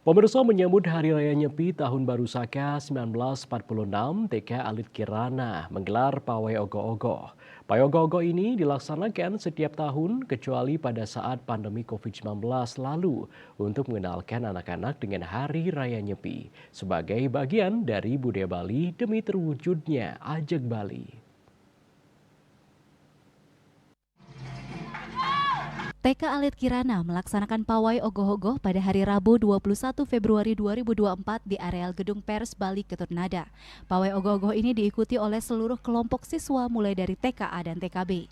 Pemirsa menyambut Hari Raya Nyepi Tahun Baru Saka 1946, TK Alit Kirana menggelar pawai ogoh-ogoh. Pawai ogoh-ogoh ini dilaksanakan setiap tahun kecuali pada saat pandemi COVID-19 lalu untuk mengenalkan anak-anak dengan Hari Raya Nyepi sebagai bagian dari budaya Bali demi terwujudnya Ajak Bali. TK Alit Kirana melaksanakan pawai ogoh-ogoh pada hari Rabu 21 Februari 2024 di areal Gedung Pers Bali Ketutnada. Pawai ogoh-ogoh ini diikuti oleh seluruh kelompok siswa mulai dari TKA dan TKB.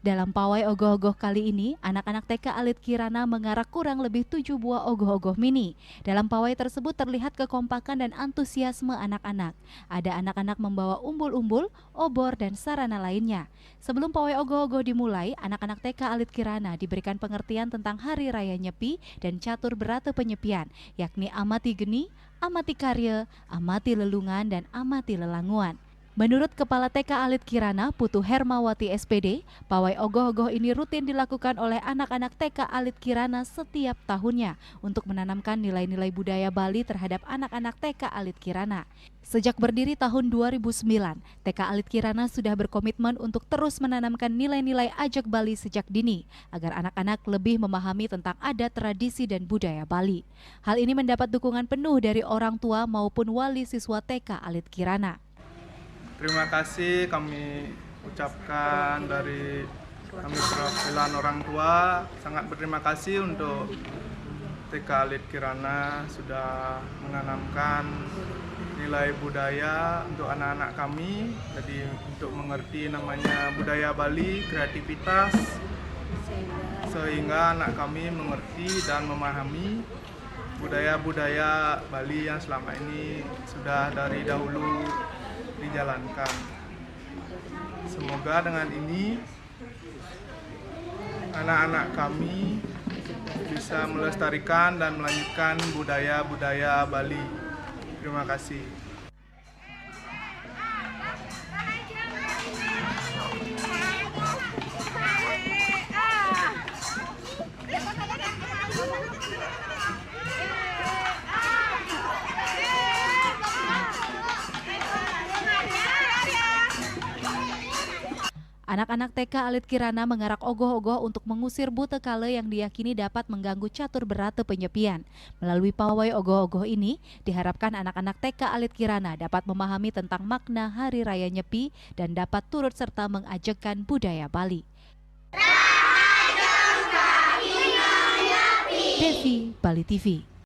Dalam pawai ogoh-ogoh kali ini, anak-anak TK Alit Kirana mengarak kurang lebih 7 buah ogoh-ogoh mini. Dalam pawai tersebut terlihat kekompakan dan antusiasme anak-anak. Ada anak-anak membawa umbul-umbul, obor, dan sarana lainnya. Sebelum pawai ogoh-ogoh dimulai, anak-anak TK Alit Kirana diberikan pengertian tentang Hari Raya Nyepi dan catur berata penyepian, yakni amati geni, amati karya, amati lelungan, dan amati lelanguan. Menurut Kepala TK Alit Kirana, Putu Hermawati SPD, pawai ogoh-ogoh ini rutin dilakukan oleh anak-anak TK Alit Kirana setiap tahunnya untuk menanamkan nilai-nilai budaya Bali terhadap anak-anak TK Alit Kirana. Sejak berdiri tahun 2009, TK Alit Kirana sudah berkomitmen untuk terus menanamkan nilai-nilai Ajak Bali sejak dini, agar anak-anak lebih memahami tentang adat, tradisi, dan budaya Bali. Hal ini mendapat dukungan penuh dari orang tua maupun wali siswa TK Alit Kirana. Terima kasih kami ucapkan dari kami perwakilan orang tua, sangat berterima kasih untuk TK Alit Kirana sudah menanamkan nilai budaya untuk anak-anak kami, jadi untuk mengerti namanya budaya Bali, kreativitas, sehingga anak kami mengerti dan memahami budaya-budaya Bali yang selama ini sudah dari dahulu dijalankan. Semoga dengan ini anak-anak kami bisa melestarikan dan melanjutkan budaya-budaya Bali. Terima kasih. Anak-anak TK Alit Kirana mengarak ogoh-ogoh untuk mengusir buta kala yang diyakini dapat mengganggu catur berata penyepian. Melalui pawai ogoh-ogoh ini, diharapkan anak-anak TK Alit Kirana dapat memahami tentang makna Hari Raya Nyepi dan dapat turut serta mengajakkan budaya Bali. Devi, Bali TV.